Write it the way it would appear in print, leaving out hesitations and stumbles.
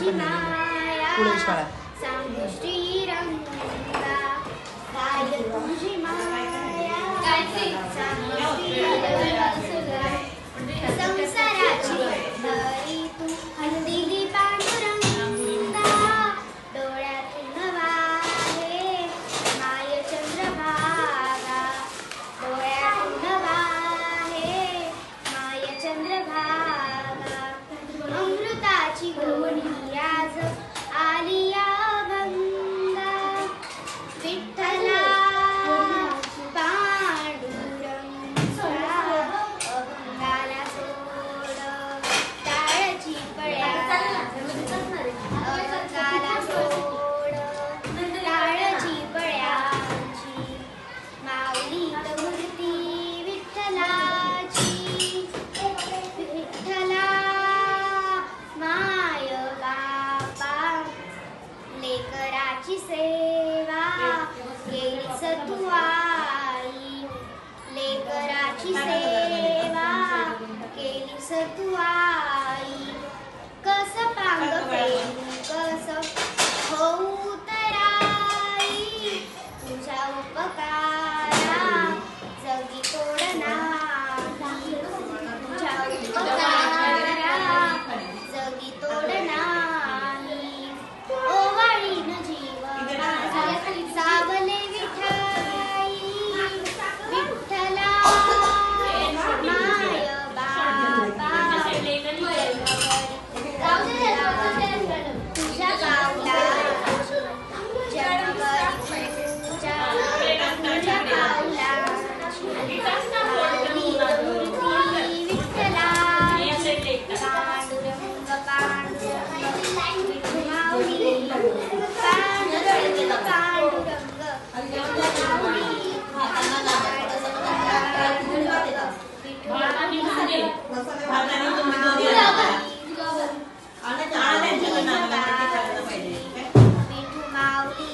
तुझी माया सांगू श्रीरंगा काय तुझी माया सांगू श्रीरंगा संसाराची दरी तू दिली पांडुरंगा डोळ्यातून वाहे माय चंद्रभागा डोळ्यातून वाहे माय चंद्रभागा अमृताची गोडी आज आली या गंगा विठ्ठला पांडुरंगा अभंगाला सोड टाळची अभंगाला सोड टाळची पळ्याची माऊली मूर्ती विठ्ठलाची विठ्ठला माय बापा लेकराची सेवा केली सतुआई लेकराची सेवा केली सतुआई कस पांग पेरू कस होऊ तराई तुझ्या उपकारा जगी तोड नाही तुझ्या उपकारा जगी तोड नाही ओवाळीन जीव माझा सावले विठाई विठ्ठला माय बाबा तुझ्या गावला जगभर तुझ्या गावला विठ्ठला पांडुरंग पांडुरंग विठुमाऊली पांडुरंग पांडुरंग विठुमाऊली